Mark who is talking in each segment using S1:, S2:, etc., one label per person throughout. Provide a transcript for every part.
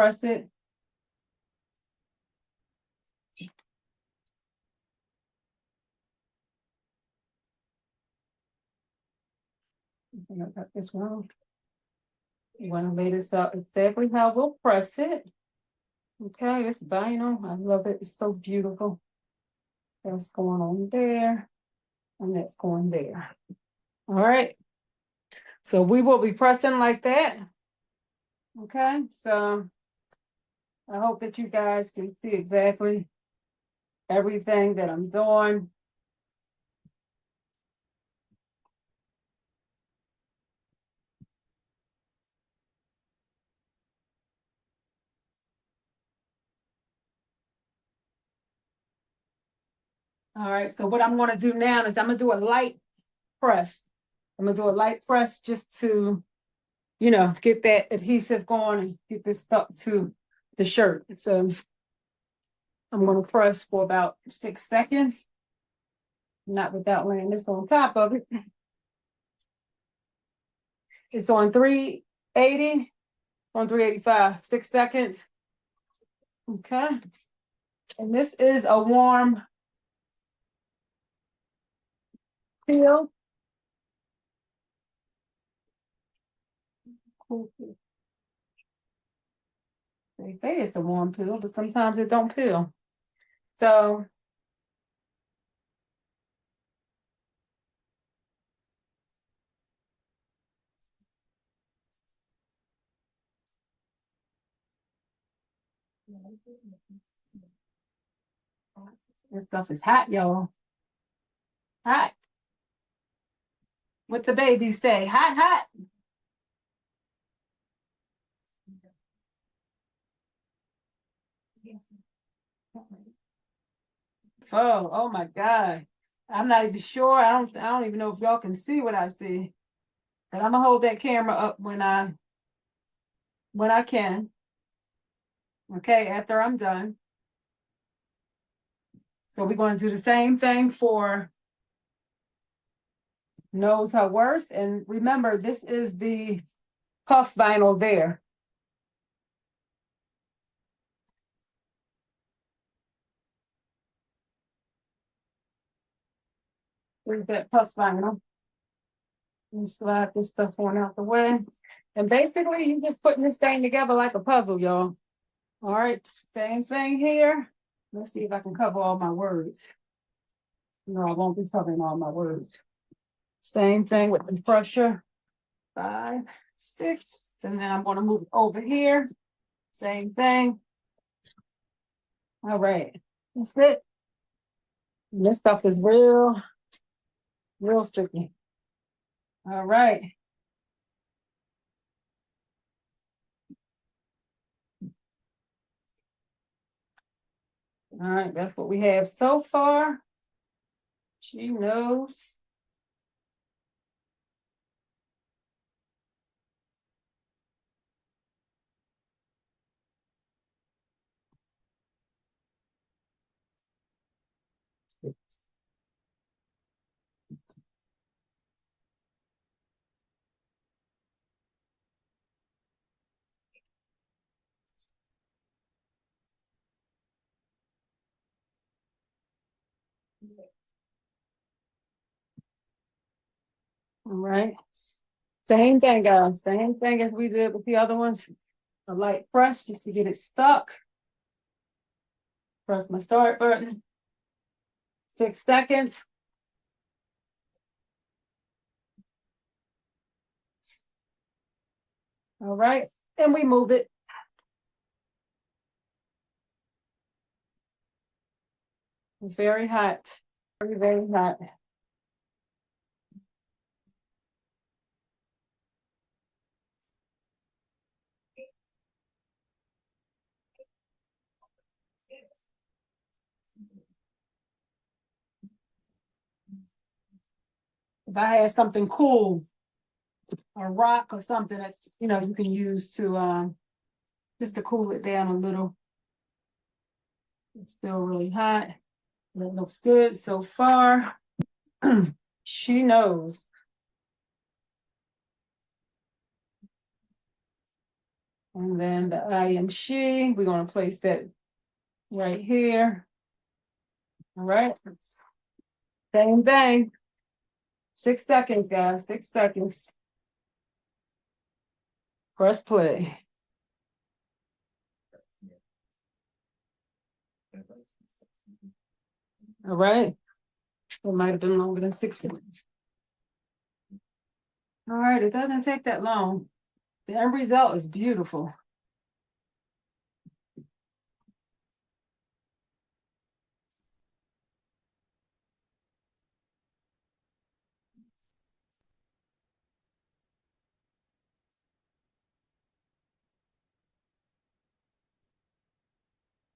S1: press it. I think I got this wrong. You want to lay this out exactly how we'll press it. Okay, it's vinyl. I love it. It's so beautiful. That's going on there. And that's going there. All right. So we will be pressing like that. Okay, so I hope that you guys can see exactly everything that I'm doing. All right, so what I'm going to do now is I'm going to do a light press. I'm going to do a light press just to, you know, get that adhesive going and get this stuck to the shirt. So I'm going to press for about 6 seconds, not without laying this on top of it. It's on 380, on 385, 6 seconds. Okay. And this is a warm peel. They say it's a warm peel, but sometimes it don't peel. So this stuff is hot, y'all. Hot. What the babies say, hot, hot. Oh my God. I'm not even sure. I don't even know if y'all can see what I see. But I'm gonna hold that camera up when I can. Okay, after I'm done. So we're going to do the same thing for Knows Her Worth. And remember, this is the puff vinyl there. Where's that puff vinyl? And slide this stuff on out the way. And basically, you're just putting this thing together like a puzzle, y'all. All right, same thing here. Let's see if I can cover all my words. No, I won't be covering all my words. Same thing with the pressure. 5, 6, and then I'm going to move it over here. Same thing. All right, that's it. And this stuff is real sticky. All right. All right, that's what we have so far. She knows. All right. Same thing, guys. Same thing as we did with the other ones. A light press just to get it stuck. Press my start button. 6 seconds. All right. And we move it. It's very hot. Very, very hot. If I had something cool, a rock or something that you know you can use to just to cool it down a little. It's still really hot. That looks good so far. She knows. And then the I am she, we're gonna place that right here. All right. Same thing. 6 seconds, guys, 6 seconds. Press play. All right. It might have been longer than 6 seconds. All right, it doesn't take that long. The end result is beautiful.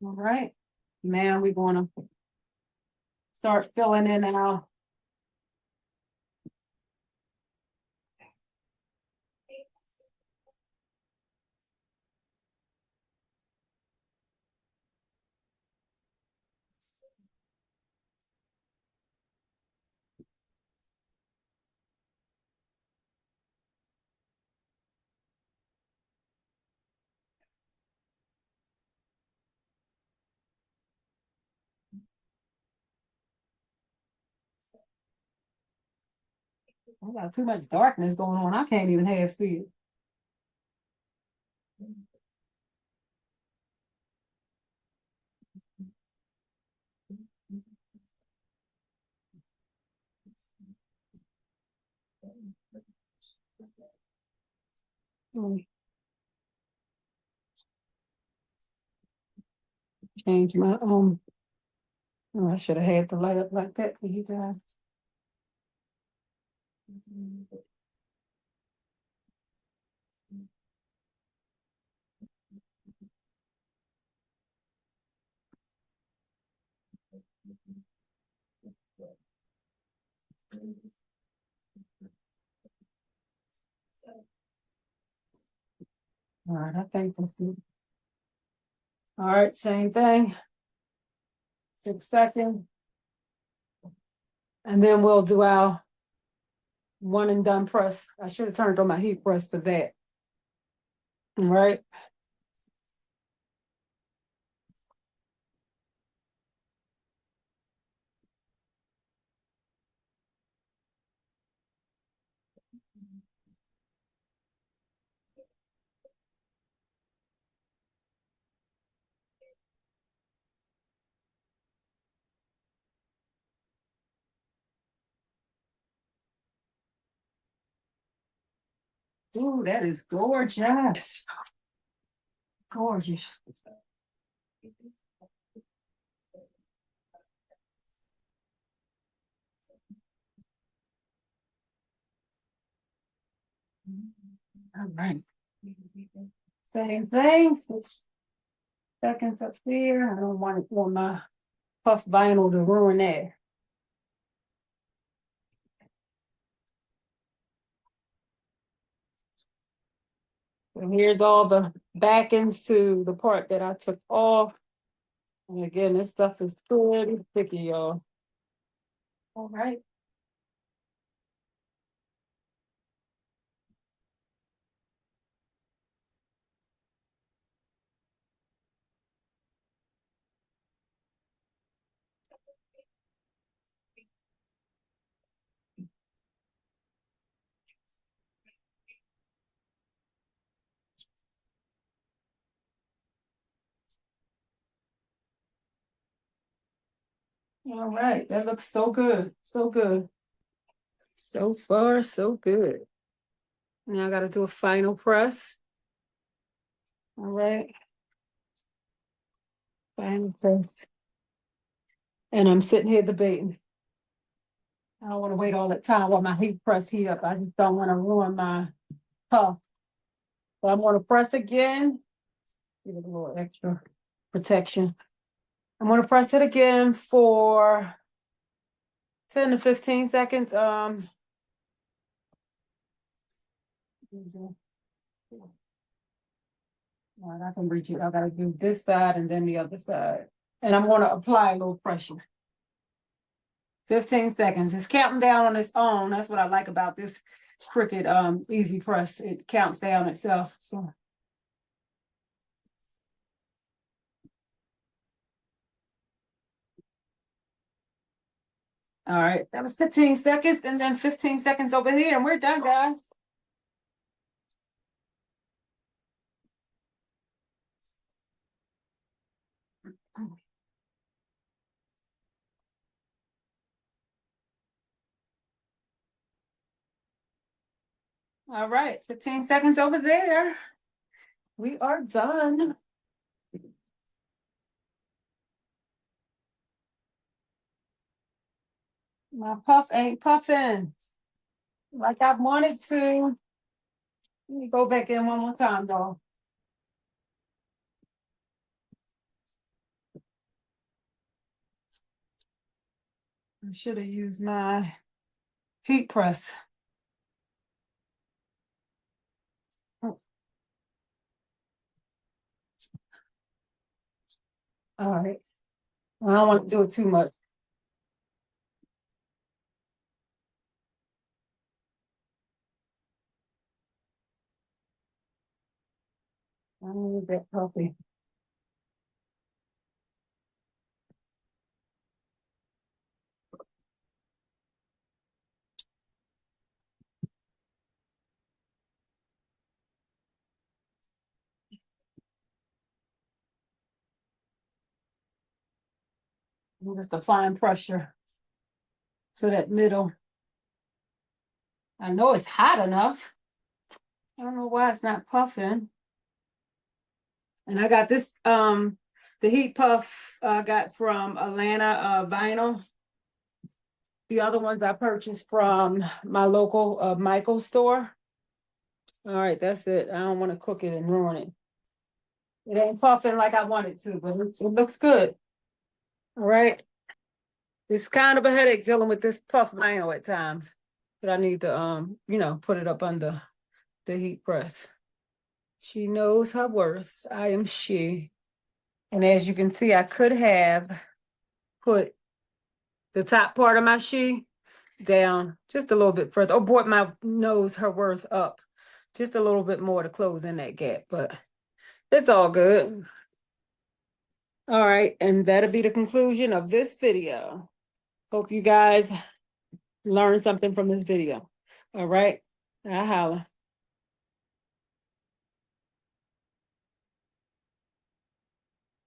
S1: All right. Now we're gonna start filling in our I got too much darkness going on. I can't even half see it. Change my oh, I should have had the light up like that for you guys. All right, I think that's good. All right, same thing. 6 seconds. And then we'll do our one and done press. I should have turned on my heat press for that. All right. Ooh, that is gorgeous. Gorgeous. All right. Same thing. 6 seconds up there. I don't want my puff vinyl to ruin that. And here's all the backings to the part that I took off. And again, this stuff is pretty sticky, y'all. All right. All right, that looks so good, so good. So far, so good. Now I gotta do a final press. All right. Final press. And I'm sitting here debating. I don't want to wait all that time while my heat press heat up. I just don't want to ruin my puff. So I'm gonna press again. Give it a little extra protection. I'm gonna press it again for 10 to 15 seconds. All right, I can reach it. I gotta do this side and then the other side. And I'm gonna apply a little pressure. 15 seconds. It's counting down on its own. That's what I like about this Cricut Easy Press. It counts down itself. So All right, that was 15 seconds and then 15 seconds over here and we're done, guys. All right, 15 seconds over there. We are done. My puff ain't puffing like I wanted to. Let me go back in one more time, though. I should have used my heat press. All right. I don't want to do it too much. I don't need that coffee. Just applying pressure to that middle. I know it's hot enough. I don't know why it's not puffing. And I got this, the heat puff I got from Atlanta Vinyl. The other ones I purchased from my local Michael's store. All right, that's it. I don't want to cook it and ruin it. It ain't puffing like I want it to, but it looks good. All right. It's kind of a headache dealing with this puff vinyl at times. But I need to put it up under the heat press. She knows her worth. I am she. And as you can see, I could have put the top part of my she down just a little bit further, or brought my nose, her worth up just a little bit more to close in that gap, but it's all good. All right, and that'll be the conclusion of this video. Hope you guys learned something from this video. All right, I holla.